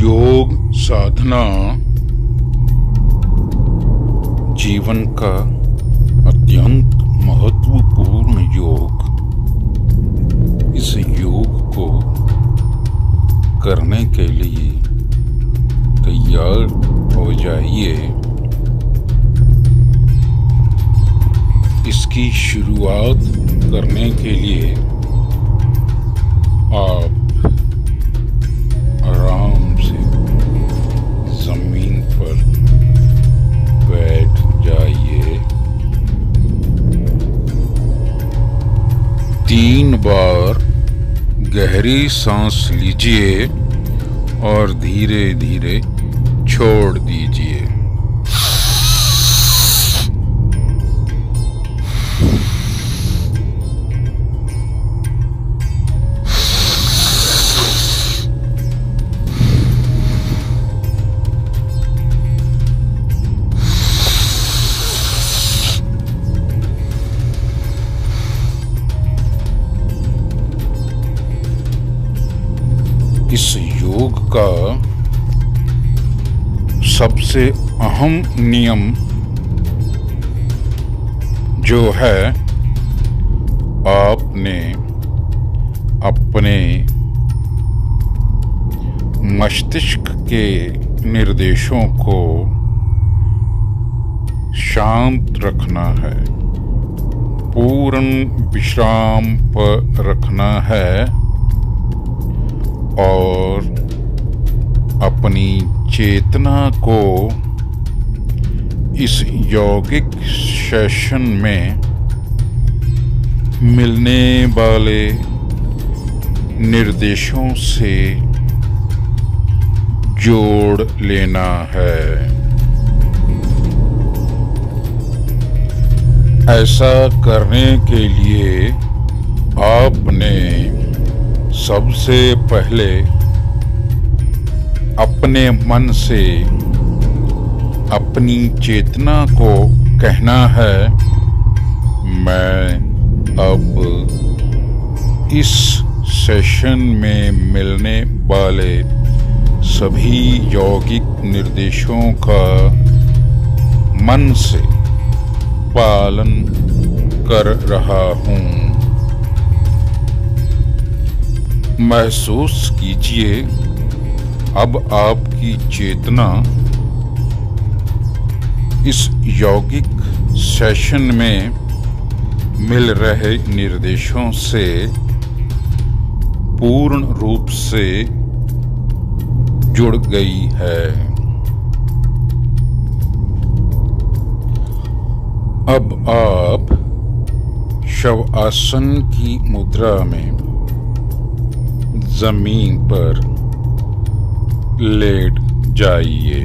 योग साधना जीवन का अत्यंत महत्वपूर्ण योग। इस योग को करने के लिए तैयार हो जाइए। इसकी शुरुआत करने के लिए आप आराम से जमीन पर बैठ जाइए। 3 बार गहरी सांस लीजिए और धीरे धीरे छोड़ दीजिए। इस योग का सबसे अहम नियम जो है, आपने अपने मस्तिष्क के निर्देशों को शांत रखना है, पूर्ण विश्राम पर रखना है और अपनी चेतना को इस यौगिक सेशन में मिलने वाले निर्देशों से जोड़ लेना है। ऐसा करने के लिए आपने सबसे पहले अपने मन से अपनी चेतना को कहना है, मैं अब इस सेशन में मिलने वाले सभी यौगिक निर्देशों का मन से पालन कर रहा हूँ। महसूस कीजिए, अब आपकी चेतना इस यौगिक सेशन में मिल रहे निर्देशों से पूर्ण रूप से जुड़ गई है। अब आप शवासन की मुद्रा में जमीन पर लेट जाइए।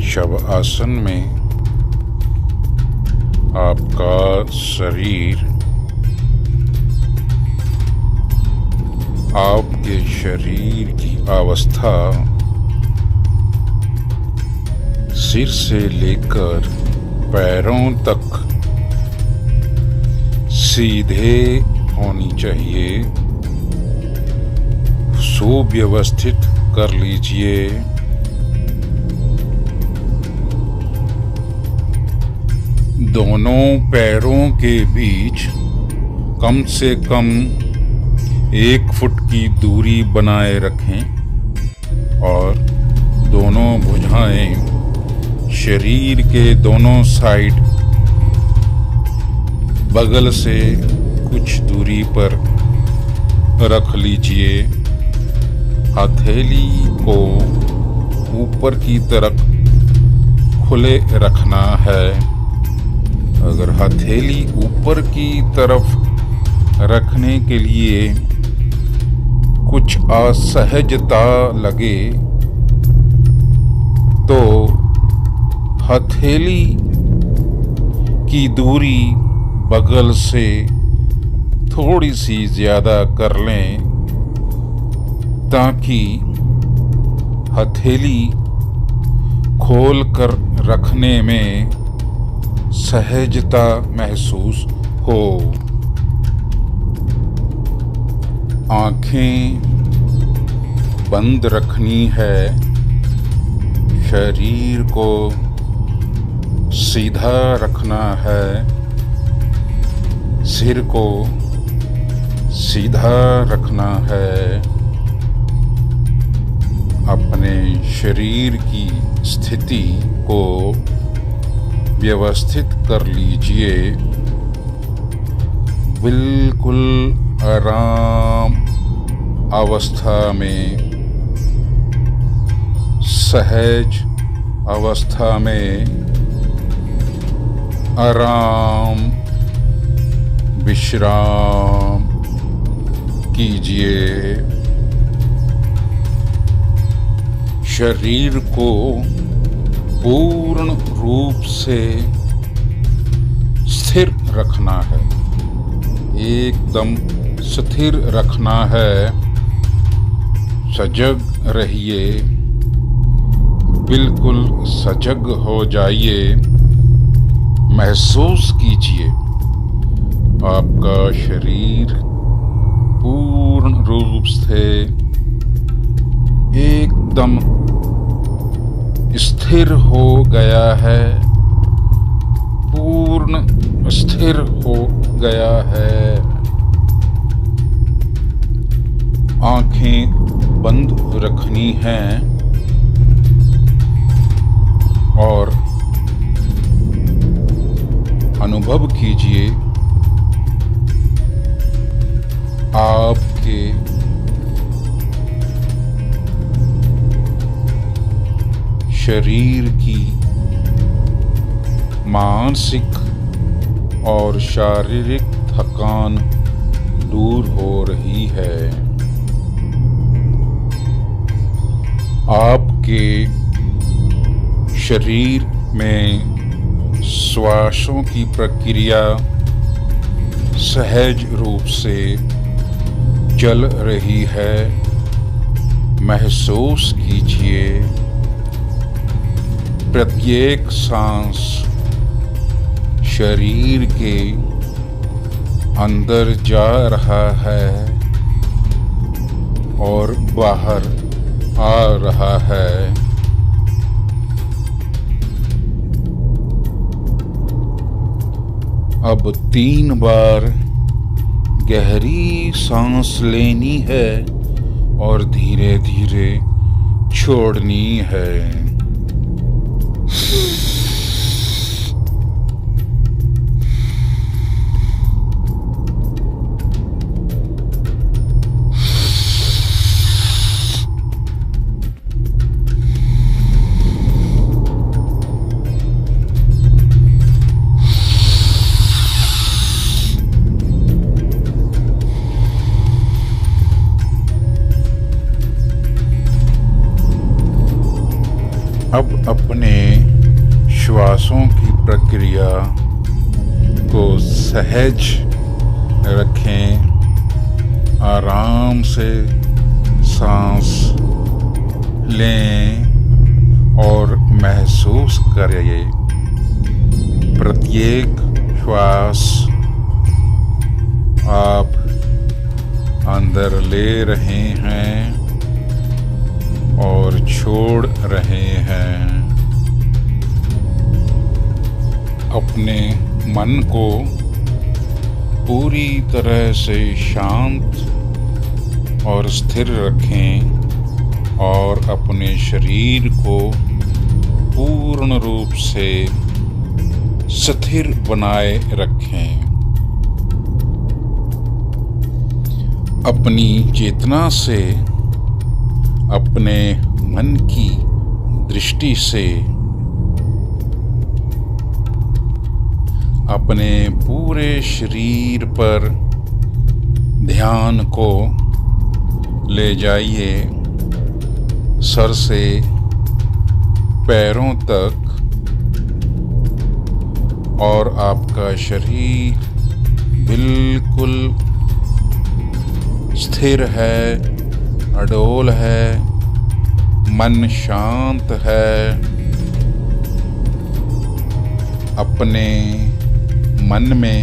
शवासन में आपका शरीर आपके शरीर की अवस्था सिर से लेकर पैरों तक सीधे होनी चाहिए। सुव्यवस्थित कर लीजिए। दोनों पैरों के बीच कम से कम 1 फुट की दूरी बनाए रखें और दोनों भुजाएं शरीर के दोनों साइड बगल से कुछ दूरी पर रख लीजिए। हथेली को ऊपर की तरफ खुले रखना है। अगर हथेली ऊपर की तरफ रखने के लिए कुछ असहजता लगे तो हथेली की दूरी बगल से थोड़ी सी ज्यादा कर लें ताकि हथेली खोल कर रखने में सहजता महसूस हो। आँखें बंद रखनी है, शरीर को सीधा रखना है, सिर को सीधा रखना है। अपने शरीर की स्थिति को व्यवस्थित कर लीजिए। बिल्कुल आराम अवस्था में, सहज अवस्था में आराम विश्राम कीजिए। शरीर को पूर्ण रूप से स्थिर रखना है, एकदम स्थिर रखना है। सजग रहिए, बिल्कुल सजग हो जाइए। महसूस कीजिए आपका शरीर पूर्ण रूप से एकदम स्थिर हो गया है, पूर्ण स्थिर हो गया है। आंखें बंद रखनी हैं और अनुभव कीजिए आपके शरीर की मानसिक और शारीरिक थकान दूर हो रही है। आपके शरीर में श्वासों की प्रक्रिया सहज रूप से चल रही है। महसूस कीजिए प्रत्येक सांस शरीर के अंदर जा रहा है और बाहर आ रहा है। अब 3 बार गहरी सांस लेनी है और धीरे धीरे छोड़नी है। अब अपने श्वासों की प्रक्रिया को सहज रखें। आराम से सांस लें और महसूस करें प्रत्येक श्वास आप अंदर ले रहे हैं और छोड़ रहे हैं। अपने मन को पूरी तरह से शांत और स्थिर रखें और अपने शरीर को पूर्ण रूप से स्थिर बनाए रखें। अपनी चेतना से, अपने मन की दृष्टि से अपने पूरे शरीर पर ध्यान को ले जाइए, सर से पैरों तक, और आपका शरीर बिल्कुल स्थिर है, अडोल है, मन शांत है। अपने मन में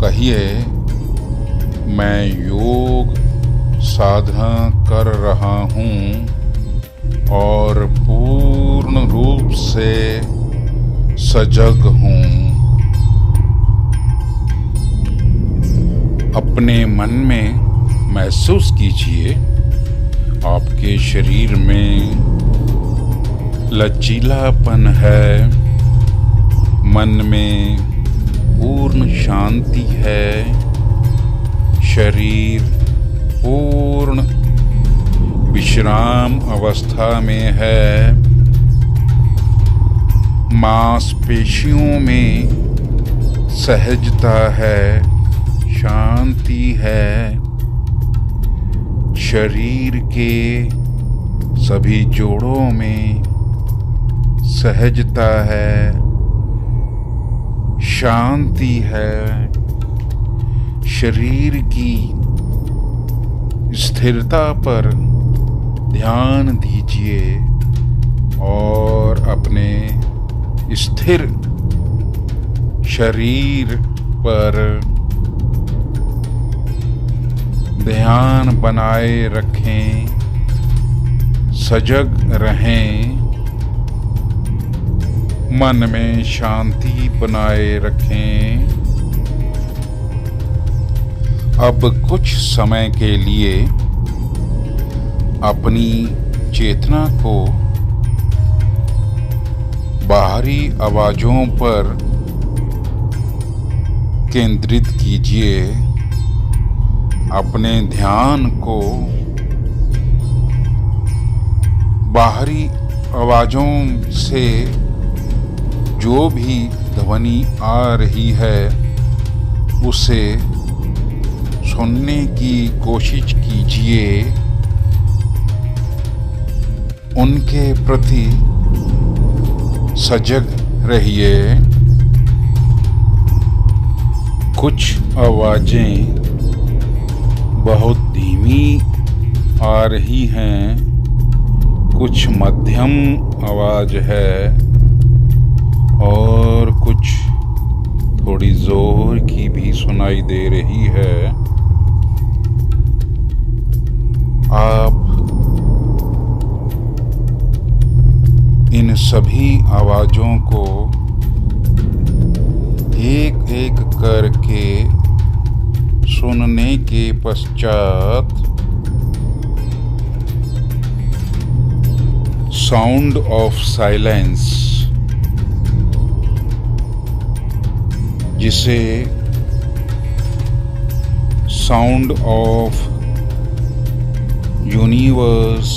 कहिए, मैं योग साधना कर रहा हूँ और पूर्ण रूप से सजग हूँ। अपने मन में महसूस कीजिए आपके शरीर में लचीलापन है, मन में पूर्ण शांति है, शरीर पूर्ण विश्राम अवस्था में है, मांसपेशियों में सहजता है, शांति है, शरीर के सभी जोड़ों में सहजता है, शांति है। शरीर की स्थिरता पर ध्यान दीजिए और अपने स्थिर शरीर पर ध्यान बनाए रखें, सजग रहें, मन में शांति बनाए रखें। अब कुछ समय के लिए अपनी चेतना को बाहरी आवाजों पर केंद्रित कीजिए। अपने ध्यान को बाहरी आवाजों से जो भी ध्वनि आ रही है उसे सुनने की कोशिश कीजिए। उनके प्रति सजग रहिए। कुछ आवाजें बहुत धीमी आ रही हैं, कुछ मध्यम आवाज है और कुछ थोड़ी जोर की भी सुनाई दे रही है। आप इन सभी आवाजों को एक एक करके सुनने के पश्चात साउंड ऑफ साइलेंस, जिसे साउंड ऑफ यूनिवर्स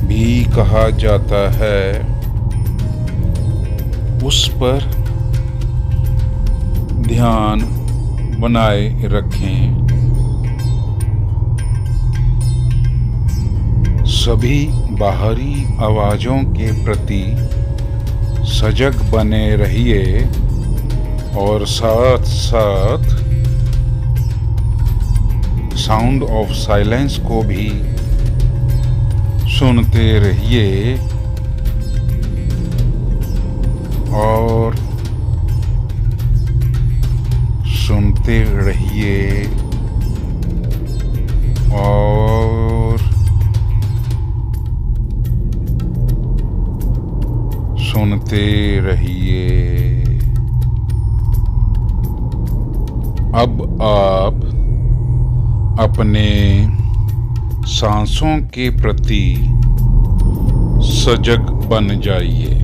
भी कहा जाता है, उस पर ध्यान बनाए रखें। सभी बाहरी आवाजों के प्रति सजग बने रहिए और साथ साथ साउंड ऑफ साइलेंस को भी सुनते रहिए और सुनते रहिए और सुनते रहिए। अब आप अपने सांसों के प्रति सजग बन जाइए।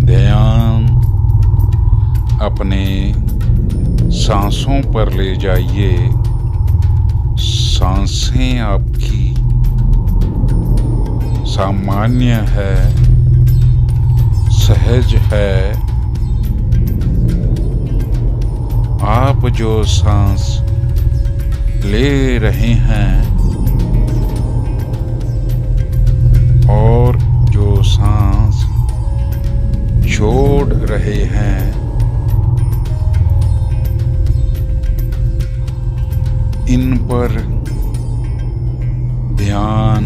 ध्यान अपने सांसों पर ले जाइए। सांसें आपकी सामान्य है, सहज है। आप जो सांस ले रहे हैं और जो सांस छोड़ रहे हैं, इन पर ध्यान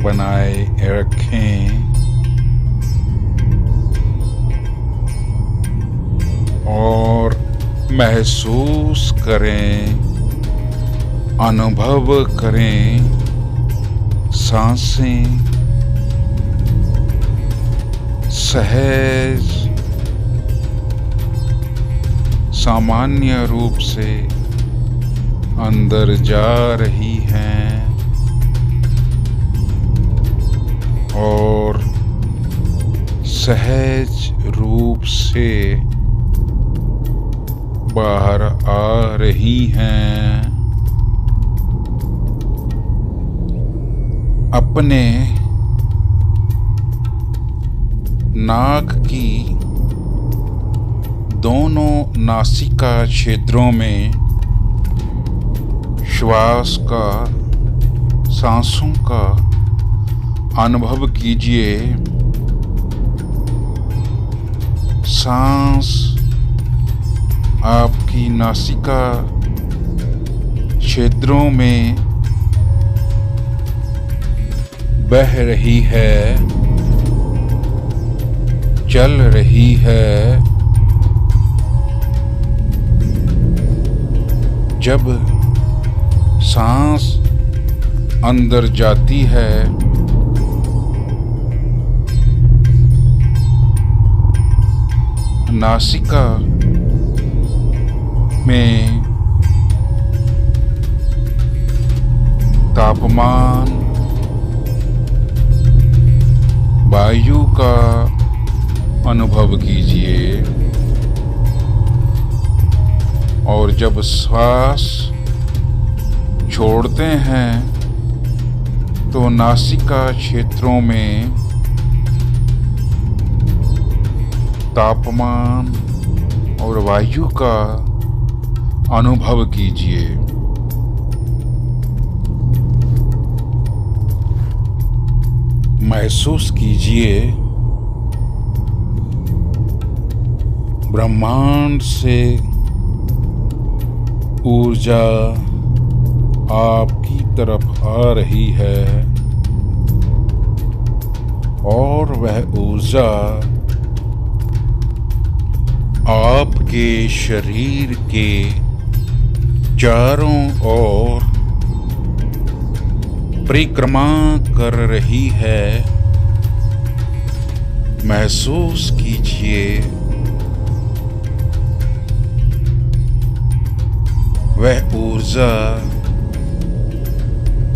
बनाए रखें और महसूस करें अनुभव करें सांसें सहज सामान्य रूप से अंदर जा रही हैं और सहज रूप से बाहर आ रही हैं। अपने नाक की दोनों नासिका क्षेत्रों में श्वास का सांसों का अनुभव कीजिए। सांस आपकी नासिका क्षेत्रों में बह रही है, चल रही है। जब सांस अंदर जाती है नासिका में तापमान वायु का अनुभव कीजिए और जब श्वास छोड़ते हैं तो नासिका क्षेत्रों में तापमान और वायु का अनुभव कीजिए। महसूस कीजिए ब्रह्मांड से ऊर्जा आपकी तरफ आ रही है और वह ऊर्जा आपके शरीर के चारों ओर परिक्रमा कर रही है। महसूस कीजिए वह ऊर्जा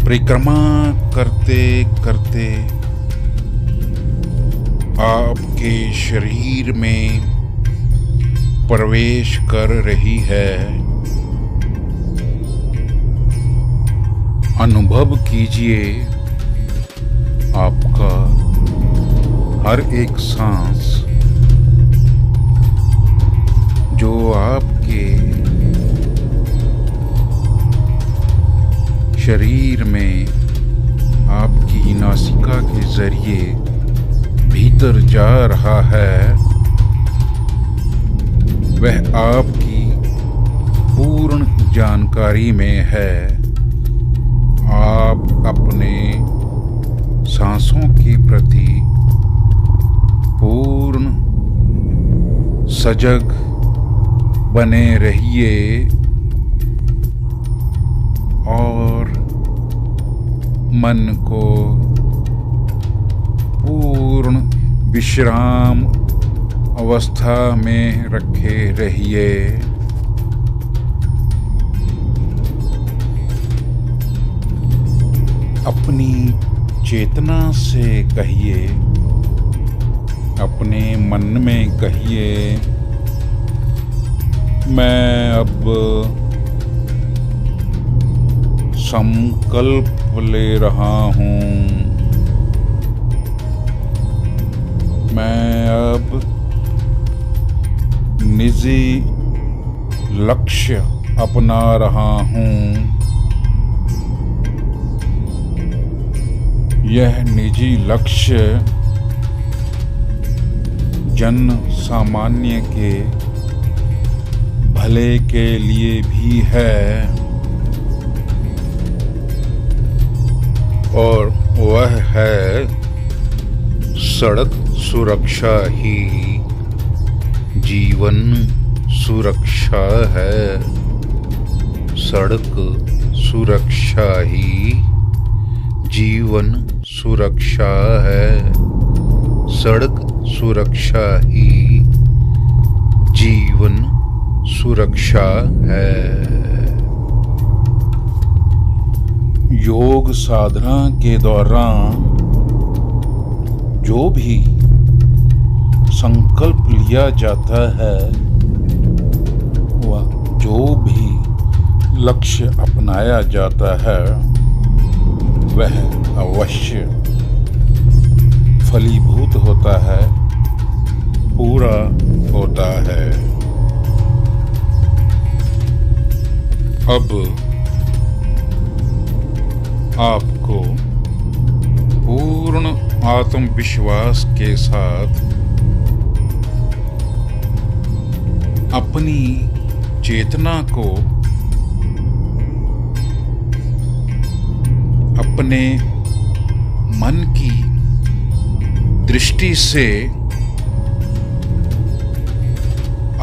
परिक्रमा करते करते आपके शरीर में प्रवेश कर रही है। अनुभव कीजिए आपका हर एक सांस जो आपके शरीर में आपकी नासिका के जरिए भीतर जा रहा है, वह आपकी पूर्ण जानकारी में है। आप अपने सांसों के प्रति पूर्ण सजग बने रहिए और मन को पूर्ण विश्राम अवस्था में रखे रहिए। अपनी चेतना से कहिए, अपने मन में कहिए, मैं अब संकल्प ले रहा हूँ, मैं अब निजी लक्ष्य अपना रहा हूँ। यह निजी लक्ष्य जन सामान्य के भले के लिए भी है और वह है सड़क सुरक्षा ही जीवन सुरक्षा है। सड़क सुरक्षा ही जीवन सुरक्षा है। सड़क सुरक्षा ही जीवन सुरक्षा है। योग साधना के दौरान जो भी संकल्प लिया जाता है, वह जो भी लक्ष्य अपनाया जाता है, वह अवश्य फलीभूत होता है, पूरा होता है। अब आपको पूर्ण आत्मविश्वास के साथ अपनी चेतना को अपने मन की दृष्टि से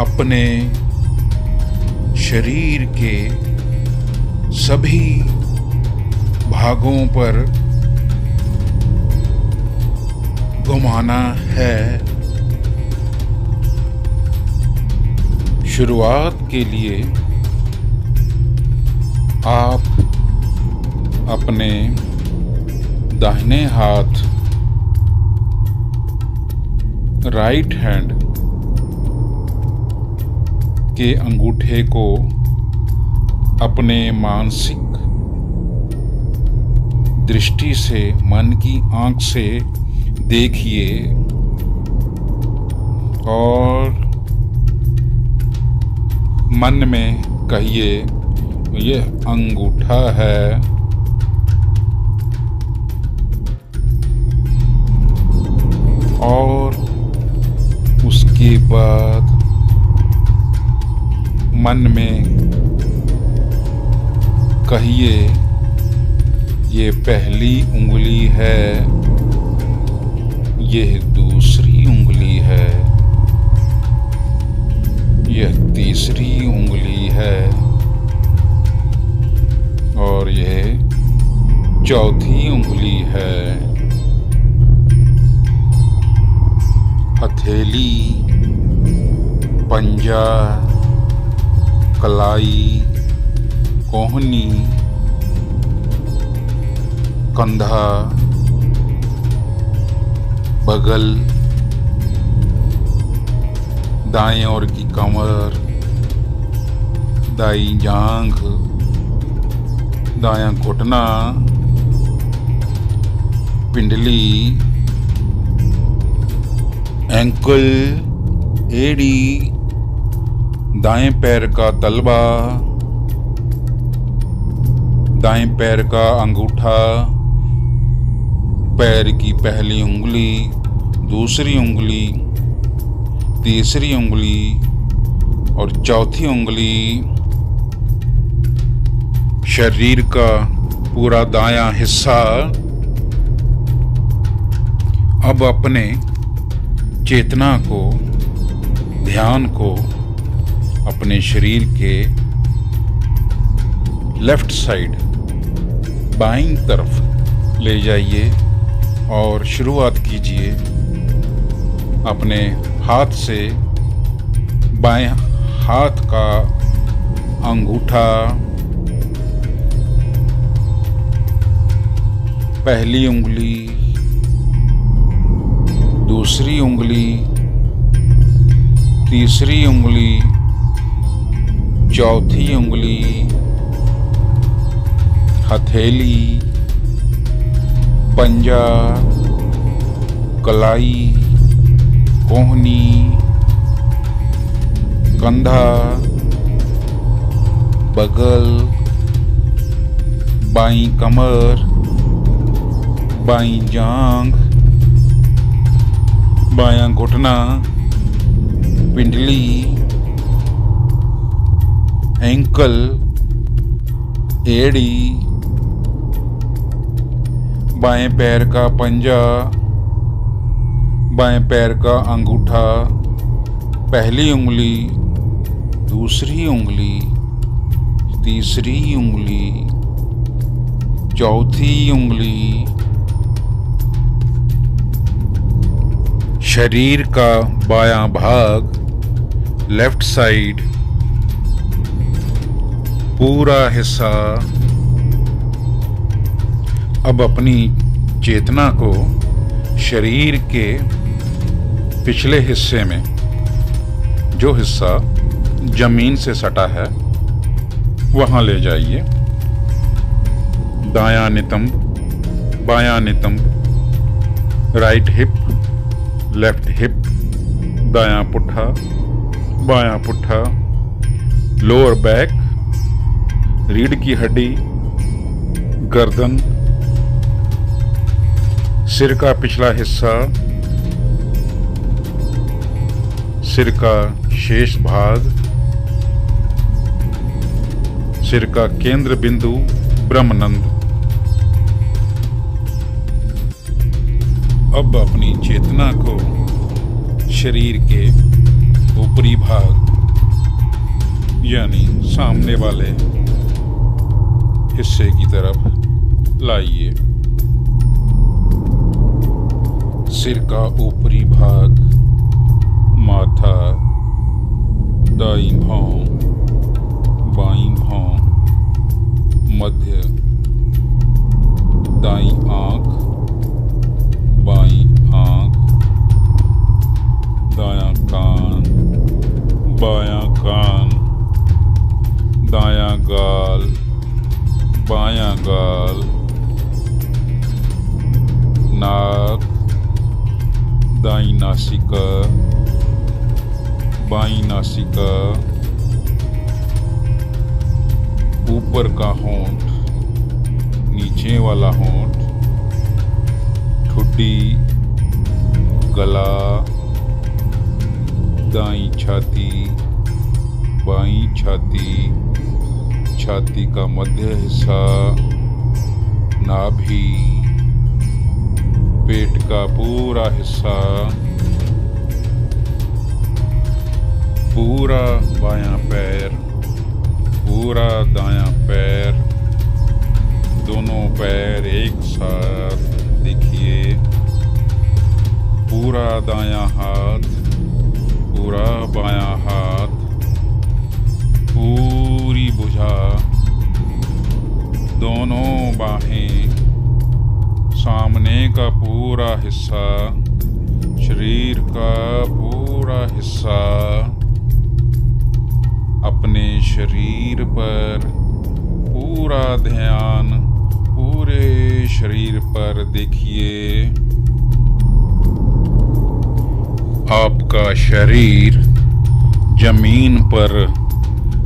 अपने शरीर के सभी भागों पर घुमाना है। शुरुआत के लिए आप अपने दाहिने हाथ राइट हैंड के अंगूठे को अपने मानसिक दृष्टि से, मन की आंख से देखिए और मन में कहिए, यह अंगूठा है और उसके बाद मन में कहिए, ये पहली उंगली है, यह दूसरी उंगली है, यह तीसरी उंगली है और यह चौथी उंगली है। हथेली, पंजा, कलाई, कोहनी, कंधा, बगल, दाएं ओर की कमर, दाईं जांघ, दायां घुटना, पिंडली, एंकल, एड़ी, दाएं पैर का तलवा, दाएं पैर का अंगूठा, पैर की पहली उंगली, दूसरी उंगली, तीसरी उंगली और चौथी उंगली, शरीर का पूरा दायां हिस्सा। अब अपने चेतना को, ध्यान को अपने शरीर के लेफ्ट साइड, बाईं तरफ ले जाइए और शुरुआत कीजिए अपने हाथ से। बाएं हाथ का अंगूठा, पहली उंगली, दूसरी उंगली, तीसरी उंगली, चौथी उंगली, हथेली, पंजा, कलाई, कोहनी, कंधा, बगल, बाईं कमर, बाईं जांघ, बायां घुटना, पिंडली, एंकल, एड़ी, बाएं पैर का पंजा, बाएं पैर का अंगूठा, पहली उंगली, दूसरी उंगली, तीसरी उंगली, चौथी उंगली शरीर का बायां भाग, लेफ्ट साइड, पूरा हिस्सा। अब अपनी चेतना को शरीर के पिछले हिस्से में, जो हिस्सा जमीन से सटा है, वहां ले जाइए। दायां नितंब, बायां नितंब, राइट हिप, लेफ्ट हिप, दायां पुट्ठा, बायां पुट्ठा, लोअर बैक, रीढ़ की हड्डी, गर्दन, सिर का पिछला हिस्सा, सिर का शेष भाग, सिर का केंद्र बिंदु ब्रह्मनंद। अब अपनी चेतना को शरीर के ऊपरी भाग यानी सामने वाले हिस्से की तरफ लाइए। सिर का ऊपरी भाग, माथा, दाईं भौं, बाईं भौं, मध्य, दाईं आंख, बाईं आंख, दायां कान, बायां कान, दायां गाल, बायां गाल, नाक, दाईं नासिका, बाईं नासिका, ऊपर का होंठ, नीचे वाला होंठ, ठुड्डी, गला, दाईं छाती, बाईं छाती, छाती का मध्य हिस्सा, नाभि, पेट का पूरा हिस्सा, पूरा बायां पैर, पूरा दायां पैर, दोनों पैर एक साथ देखिए, पूरा दायां हाथ, पूरा बायां हाथ, पूरी भुजा, दोनों बाहें, सामने का पूरा हिस्सा, शरीर का पूरा हिस्सा। अपने शरीर पर पूरा ध्यान, पूरे शरीर पर देखिए। आपका शरीर जमीन पर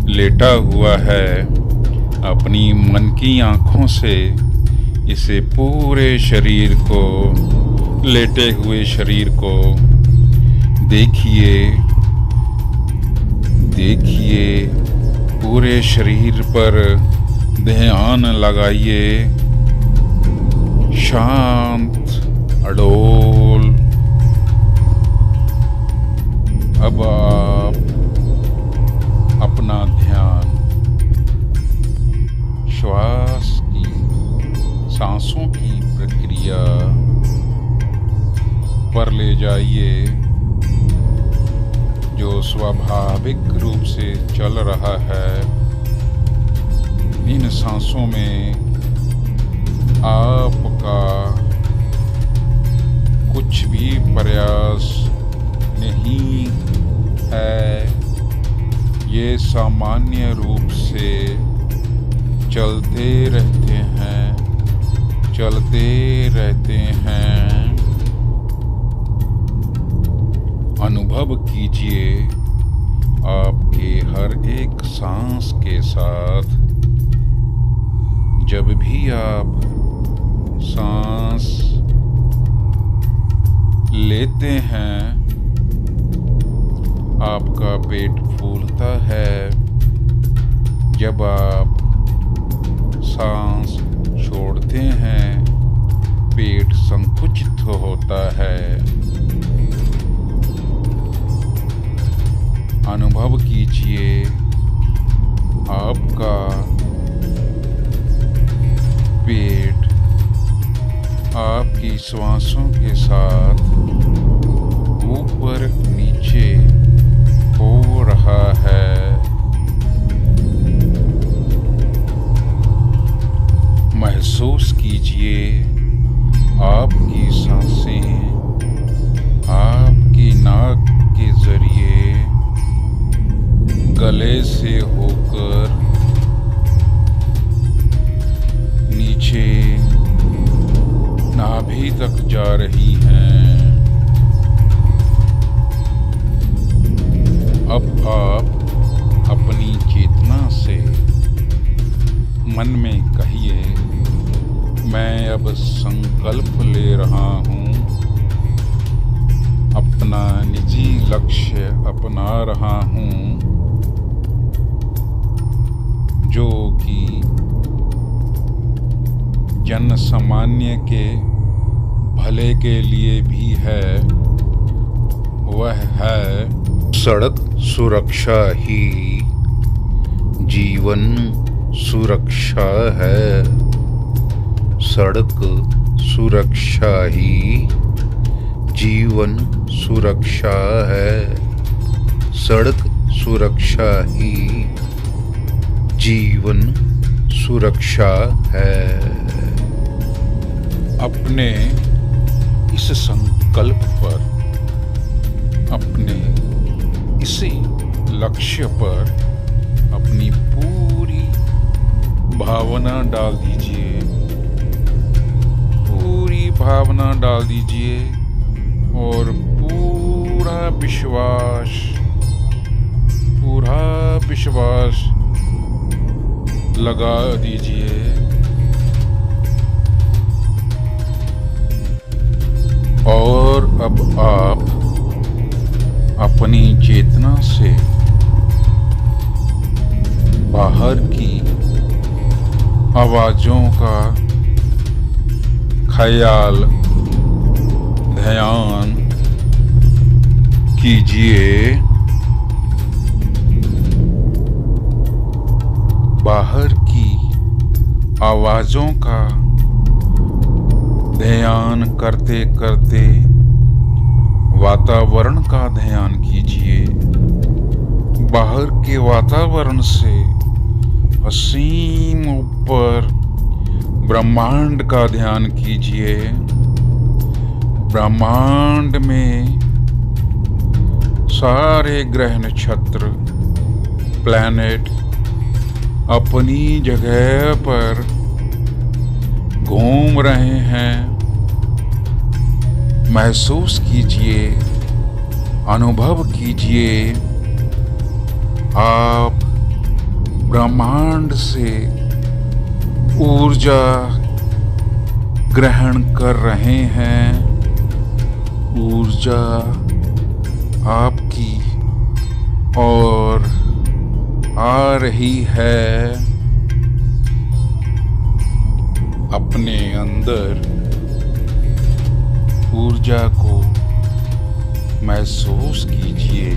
लेटा हुआ है। अपनी मन की आंखों से इसे पूरे शरीर को, लेटे हुए शरीर को देखिए। देखिए, पूरे शरीर पर ध्यान लगाइए। शांत, अडोल। अब आप अपना ध्यान श्वास की, सांसों की प्रक्रिया पर ले जाइए, जो स्वाभाविक रूप से चल रहा है। इन सांसों में आपका कुछ भी प्रयास नहीं है। ये सामान्य रूप से चलते रहते हैं, चलते रहते हैं। अनुभव कीजिए आपके हर एक सांस के साथ। जब भी आप सांस लेते हैं, आपका पेट फूलता है। जब आप सांस छोड़ते हैं, पेट संकुचित होता है। अनुभव कीजिए आपका पेट आपकी श्वासों के साथ ऊपर नीचे हो रहा है। महसूस कीजिए आपकी सांसें आपकी नाक के जरिए गले से होकर नीचे नाभि तक जा रही हैं। अब आप अपनी चेतना से मन में कहिए, मैं अब संकल्प ले रहा हूँ, अपना निजी लक्ष्य अपना रहा हूँ, जो कि जन सामान्य के भले के लिए भी है। वह है सड़क सुरक्षा ही जीवन सुरक्षा है। सड़क सुरक्षा ही जीवन सुरक्षा है। सड़क सुरक्षा ही जीवन सुरक्षा है। अपने इस संकल्प पर, अपने इसी लक्ष्य पर अपनी पूरी भावना डाल दीजिए, पूरी भावना डाल दीजिए और पूरा विश्वास लगा दीजिए। और अब आप अपनी चेतना से बाहर की आवाजों का ख्याल ध्यान कीजिए। बाहर की आवाजों का ध्यान करते करते वातावरण का ध्यान कीजिए। बाहर के वातावरण से असीम ऊपर ब्रह्मांड का ध्यान कीजिए। ब्रह्मांड में सारे ग्रह नक्षत्र प्लैनेट अपनी जगह पर घूम रहे हैं। महसूस कीजिए, अनुभव कीजिए, आप ब्रह्मांड से ऊर्जा ग्रहण कर रहे हैं। ऊर्जा आपकी ओर आ रही है। अपने अंदर ऊर्जा को महसूस कीजिए।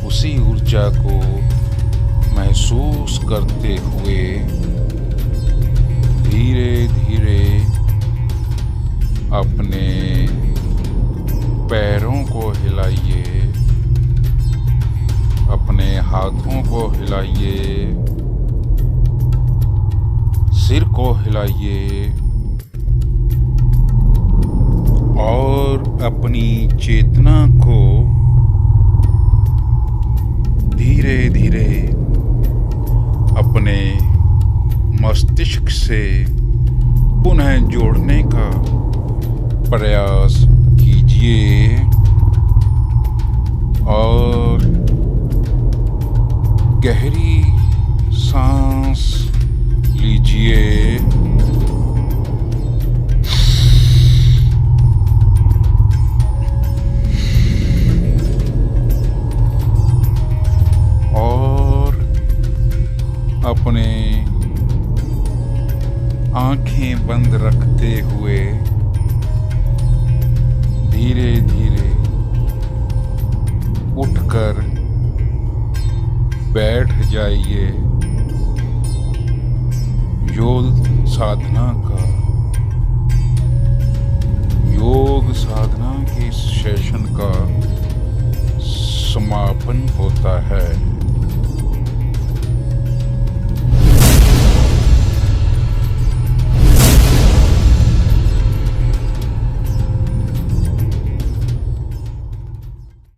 उसी ऊर्जा को महसूस करते हुए धीरे धीरे अपने पैरों को हिलाइए, अपने हाथों को हिलाइए, सिर को हिलाइए और अपनी चेतना को धीरे धीरे अपने मस्तिष्क से पुनः जोड़ने का प्रयास कीजिए और गहरी सांस लीजिए। और अपने आंखें बंद रखते हुए धीरे धीरे उठकर बैठ जाइए। योग साधना के इस सेशन का समापन होता है।